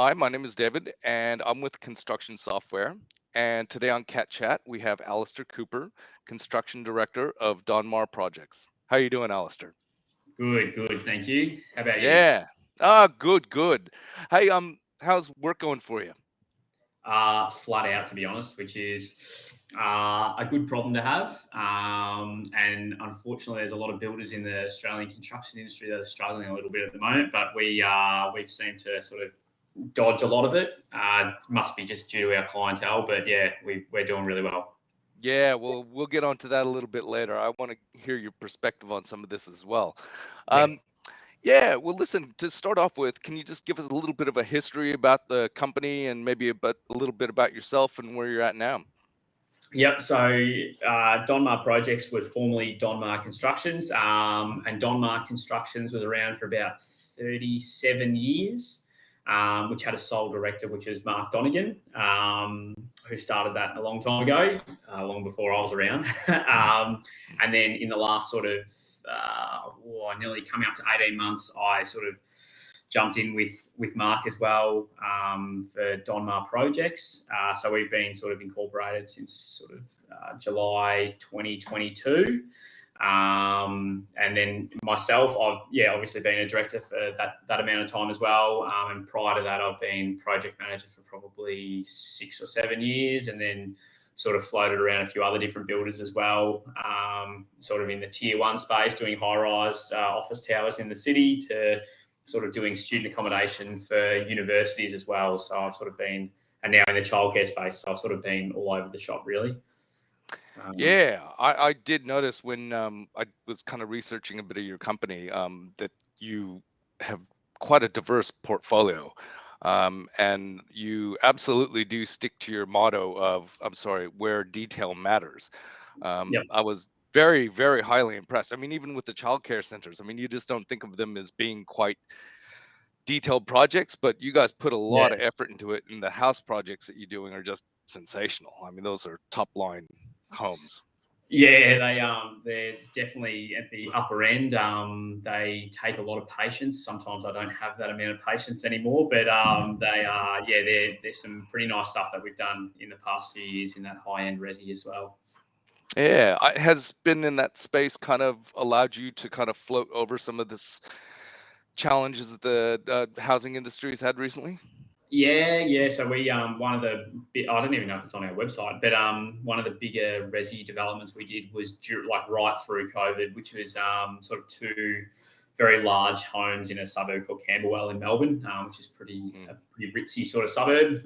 Hi, my name is David, and I'm with Construction Software. And today on CATChat, we have Alastair Cooper, Construction Director of Donmar Projects. How you doing, Alastair? Good, good. Thank you. How about you? Yeah. Good, good. Hey, how's work going for you? Flat out, to be honest, which is a good problem to have. And unfortunately, there's a lot of builders in the Australian construction industry that are struggling a little bit at the moment. But we've seemed to sort of dodge a lot of it. Must be just due to our clientele, but yeah, we're doing really well. Yeah, well, we'll get onto that a little bit later. I want to hear your perspective on some of this as well. Yeah. Um, yeah, well, listen, to start off with, can you just give us a little bit of a history about the company and maybe a little bit about yourself and where you're at now? Yep. So Donmar Projects was formerly Donmar Constructions, and Donmar Constructions was around for about 37 years, which had a sole director, which is Mark Donegan, who started that a long time ago, long before I was around. And then in the last sort of, nearly coming up to 18 months, I sort of jumped in with Mark as well for Donmar Projects. So we've been sort of incorporated since sort of July 2022. And then myself, I've obviously been a director for that amount of time as well. And prior to that, I've been project manager for probably 6 or 7 years, and then sort of floated around a few other different builders as well, sort of in the tier one space, doing high-rise office towers in the city to sort of doing student accommodation for universities as well. So I've sort of been, and now in the childcare space, so I've sort of been all over the shop really. Yeah, I did notice when I was kind of researching a bit of your company that you have quite a diverse portfolio. And you absolutely do stick to your motto of, I'm sorry, where detail matters. Yep. I was very, very highly impressed. I mean, even with the childcare centers, I mean, you just don't think of them as being quite detailed projects, but you guys put a lot Yeah. of effort into it, and the house projects that you're doing are just sensational. I mean, those are top line homes. Yeah, they're definitely at the upper end. They take a lot of patience. Sometimes I don't have that amount of patience anymore, but they are, there's some pretty nice stuff that we've done in the past few years in that high end resi as well. Yeah, has been in that space kind of allowed you to kind of float over some of this challenges that the housing industry has had recently? Yeah. So we one of the I don't even know if it's on our website, but one of the bigger resi developments we did was like right through COVID, which was sort of two very large homes in a suburb called Camberwell in Melbourne, which is a pretty ritzy sort of suburb.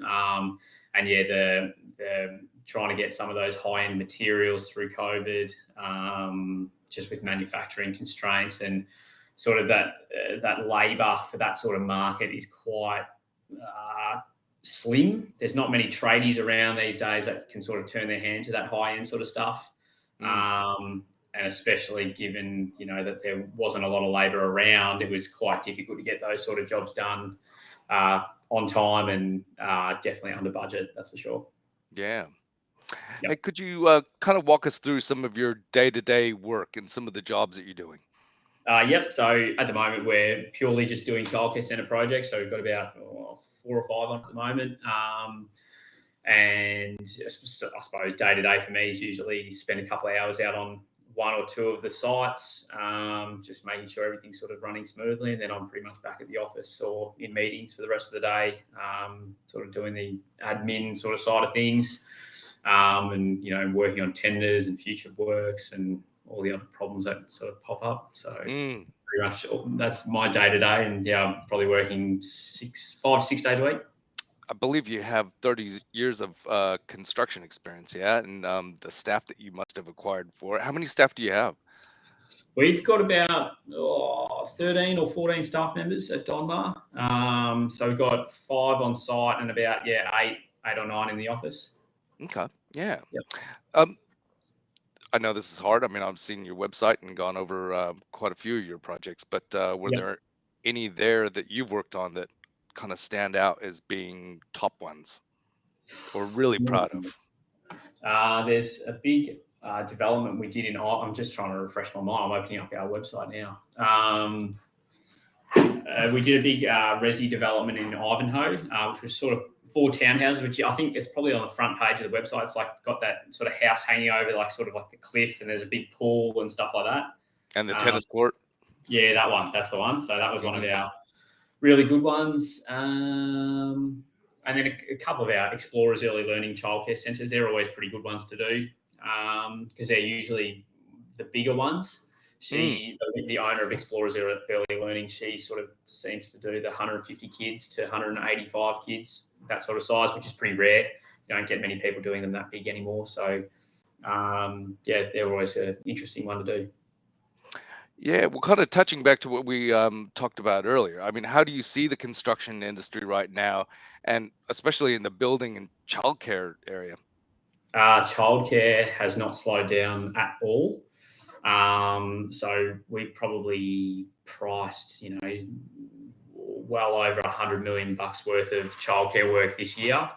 And yeah, the trying to get some of those high end materials through COVID, just with manufacturing constraints and sort of that labour for that sort of market is quite slim. There's not many tradies around these days that can sort of turn their hand to that high end sort of stuff. And especially given, that there wasn't a lot of labour around, it was quite difficult to get those sort of jobs done on time and definitely under budget, that's for sure. Yeah. Yep. Hey, could you kind of walk us through some of your day-to-day work and some of the jobs that you're doing? Yep. So at the moment, we're purely just doing childcare centre projects. So we've got about 4 or 5 on at the moment. And I suppose day to day for me is usually spend a couple of hours out on 1 or 2 of the sites, just making sure everything's sort of running smoothly. And then I'm pretty much back at the office or in meetings for the rest of the day, sort of doing the admin sort of side of things, and, working on tenders and future works and all the other problems that sort of pop up. So pretty much that's my day to day. And yeah, I'm probably working 5 to 6 days a week. I believe you have 30 years of construction experience, yeah, and the staff that you must have acquired for it. How many staff do you have? We've got about 13 or 14 staff members at Donmar. So we've got 5 on site and about 8 or 9 in the office. Okay, yeah. Yep. I know this is hard. I mean, I've seen your website and gone over quite a few of your projects, but were Yep. there any there that you've worked on that kind of stand out as being top ones or really proud of? There's a big development we did I'm just trying to refresh my mind. I'm opening up our website now. We did a big resi development in Ivanhoe, which was sort of 4 townhouses, which I think it's probably on the front page of the website. It's like got that sort of house hanging over, like sort of like the cliff, and there's a big pool and stuff like that. And the tennis court. Yeah, that one. That's the one. So that was one of our really good ones. And then a couple of our Explorers Early Learning childcare centres. They're always pretty good ones to do because they're usually the bigger ones. The owner of Explorers Early Learning, she sort of seems to do the 150 kids to 185 kids, that sort of size, which is pretty rare. You don't get many people doing them that big anymore. So, they're always an interesting one to do. Yeah, well, kind of touching back to what we talked about earlier. I mean, how do you see the construction industry right now, and especially in the building and childcare area? Childcare has not slowed down at all. So we've probably priced, well over $100 million worth of childcare work this year.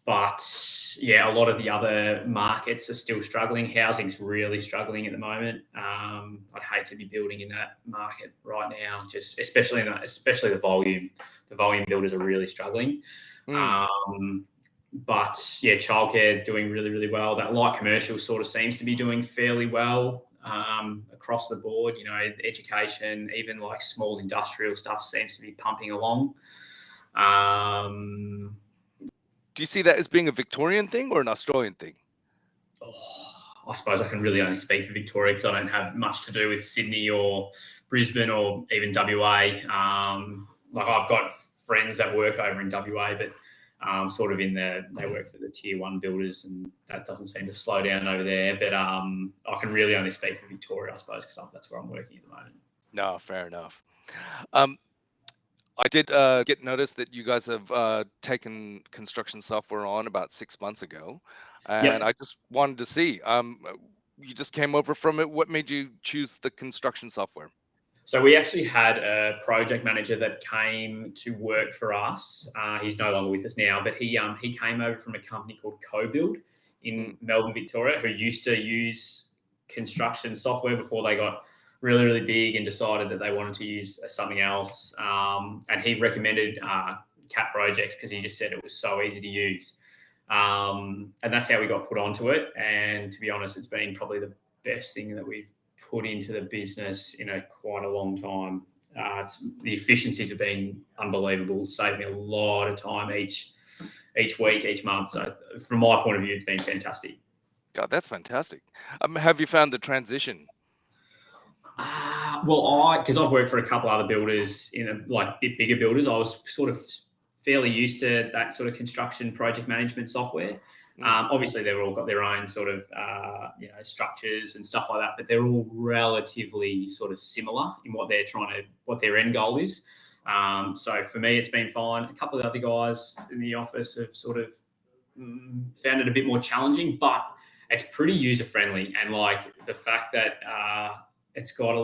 But yeah, a lot of the other markets are still struggling. Housing's really struggling at the moment. I'd hate to be building in that market right now, just especially the volume. The volume builders are really struggling. But yeah, childcare doing really, really well. That light commercial sort of seems to be doing fairly well across the board. Education, even like small industrial stuff seems to be pumping along. Do you see that as being a Victorian thing or an Australian thing? I suppose I can really only speak for Victoria because I don't have much to do with Sydney or Brisbane or even WA. Like I've got friends that work over in WA, but sort of they work for the tier 1 builders, and that doesn't seem to slow down over there. But I can really only speak for Victoria, I suppose, because that's where I'm working at the moment. No, fair enough. I did get notice that you guys have taken construction software on about 6 months ago, and I just wanted to see. You just came over from it. What made you choose the construction software? So we actually had a project manager that came to work for us. He's no longer with us now, but he came over from a company called CoBuild in Melbourne, Victoria, who used to use construction software before they got really, really big and decided that they wanted to use something else. And he recommended CAT Projects because he just said it was so easy to use. And that's how we got put onto it. And to be honest, it's been probably the best thing that we've put into the business in quite a long time. The efficiencies have been unbelievable. It's saved me a lot of time each week, each month. So from my point of view, it's been fantastic. God, that's fantastic. Have you found the transition? Because I've worked for a couple other builders bit bigger builders, I was sort of fairly used to that sort of construction project management software. Obviously, they've all got their own sort of structures and stuff like that, but they're all relatively sort of similar in what their end goal is. So for me, it's been fine. A couple of the other guys in the office have sort of found it a bit more challenging, but it's pretty user friendly, and like the fact that it's got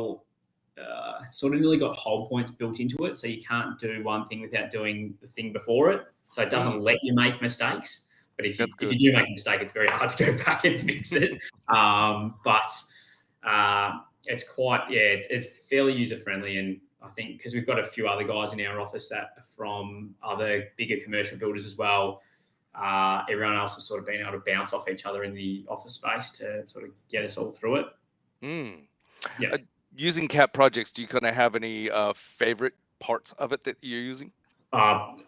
sort of nearly got hold points built into it, so you can't do one thing without doing the thing before it. So it doesn't let you make mistakes. But if you do make a mistake, it's very hard to go back and fix it. But it's it's fairly user friendly, and I think because we've got a few other guys in our office that are from other bigger commercial builders as well. Everyone else has sort of been able to bounce off each other in the office space to sort of get us all through it. Using CAT Projects, do you kind of have any favorite parts of it that you're using?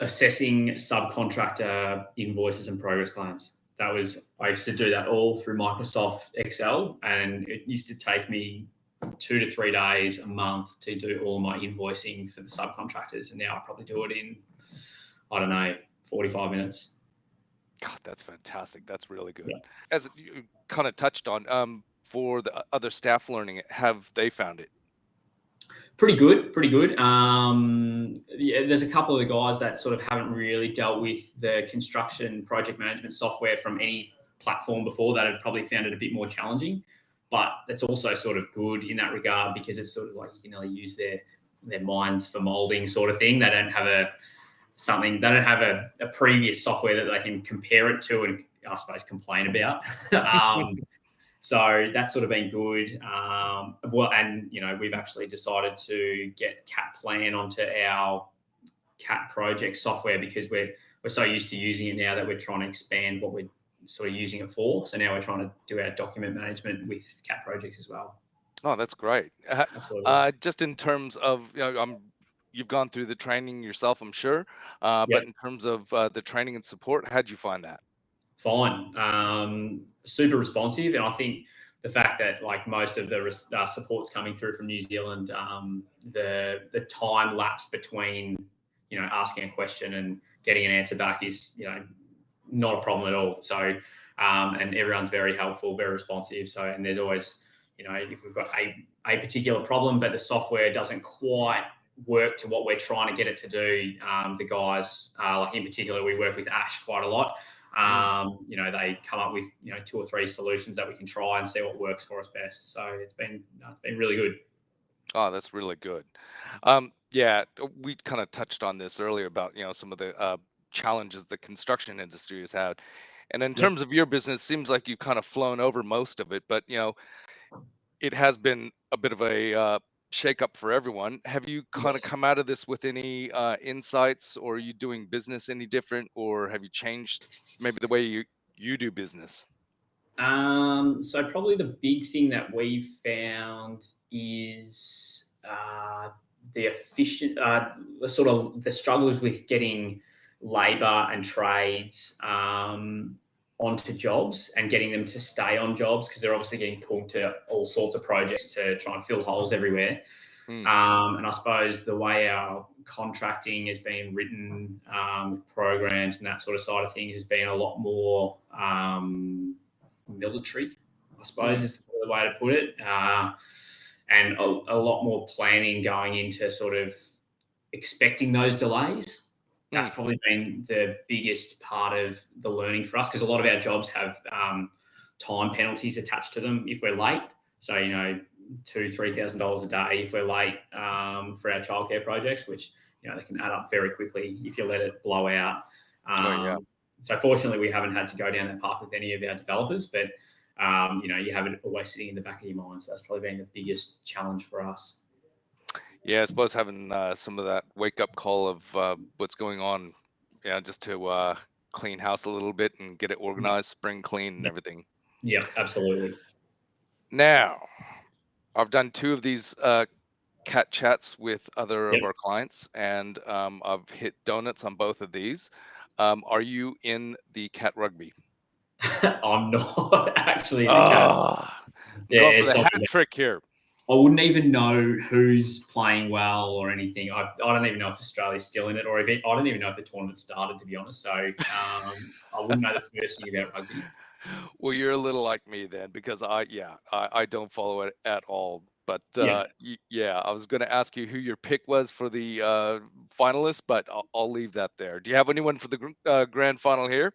Assessing subcontractor invoices and progress claims. I used to do that all through Microsoft Excel, and it used to take me 2 to 3 days a month to do all my invoicing for the subcontractors. And now I probably do it in, 45 minutes. God, that's fantastic. That's really good. Yeah. As you kind of touched on, for the other staff learning it, have they found it? Pretty good. There's a couple of the guys that sort of haven't really dealt with the construction project management software from any platform before that have probably found it a bit more challenging. But it's also sort of good in that regard because it's sort of like you can only use their minds for molding sort of thing. They don't have a previous software that they can compare it to and I suppose complain about. So that's sort of been good. Well, and we've actually decided to get CatPlan onto our Cat Project software because we're so used to using it now that we're trying to expand what we're sort of using it for. So now we're trying to do our document management with Cat Projects as well. Oh, that's great. Absolutely. Just in terms of, you've gone through the training yourself, I'm sure. Yep. But in terms of the training and support, how'd you find that? Fine. Super responsive, and I think the fact that like most of the support's coming through from New Zealand, the time lapse between asking a question and getting an answer back is not a problem at all. So and everyone's very helpful, very responsive. So and there's always if we've got a particular problem, but the software doesn't quite work to what we're trying to get it to do. The guys, like in particular, we work with Ash quite a lot. They come up with 2 or 3 solutions that we can try and see what works for us best. So it's been really good. Oh, that's really good. Yeah, we kind of touched on this earlier about some of the challenges the construction industry has had, and in Yep. terms of your business, seems like you've kind of flown over most of it, but it has been a bit of a shake up for everyone. Have you kind of Yes. come out of this with any insights, or are you doing business any different, or have you changed maybe the way you do business? So probably the big thing that we've found is the efficient, the sort of the struggles with getting labour and trades onto jobs and getting them to stay on jobs because they're obviously getting pulled to all sorts of projects to try and fill holes everywhere. Hmm. And I suppose the way our contracting has been written, programs and that sort of side of things has been a lot more military, I suppose Hmm. is the way to put it. And a lot more planning going into sort of expecting those delays. Hmm. That's probably been the biggest part of the learning for us because a lot of our jobs have time penalties attached to them if we're late. So $2,000-3,000 a day if we're late for our childcare projects, which they can add up very quickly if you let it blow out. Oh yeah. So fortunately, we haven't had to go down that path with any of our developers, but you have it always sitting in the back of your mind. So that's probably been the biggest challenge for us. Yeah, I suppose having some of that wake up call of what's going on, just to clean house a little bit and get it Yeah, organized, spring clean and yeah, everything. yeah, absolutely. Now, I've done 2 of these cat chats with other of Yep. our clients, and I've hit donuts on both of these. Are you in the cat rugby? I'm not actually in the cat. Ah, I'm going Yeah, for the sorry. hat trick here. I wouldn't even know who's playing well or anything. I don't even know if Australia's still in it, or I don't even know if the tournament started, to be honest. So I wouldn't know the first thing about rugby. Well, you're a little like me then, because I don't follow it at all. But Yeah, yeah, I was going to ask you who your pick was for the finalists, but I'll leave that there. Do you have anyone for the grand final here?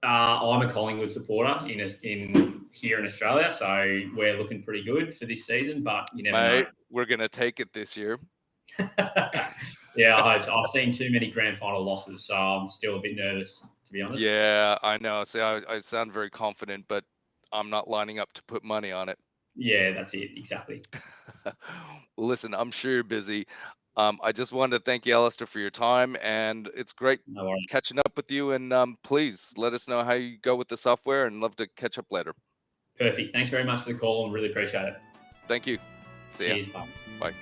I'm a Collingwood supporter in here in Australia, so we're looking pretty good for this season. But you never know. Mate, we're going to take it this year. Yeah, I've seen too many grand final losses, so I'm still a bit nervous, to be honest. Yeah, I know. See, I sound very confident, but I'm not lining up to put money on it. Yeah, that's it exactly. Well, listen, I'm sure you're busy. I just wanted to thank you, Alistair, for your time, and it's great No worries. catching up with you. And please let us know how you go with the software, and love to catch up later. Perfect. Thanks very much for the call, and really appreciate it. Thank you. See ya. Cheers, bye. Bye.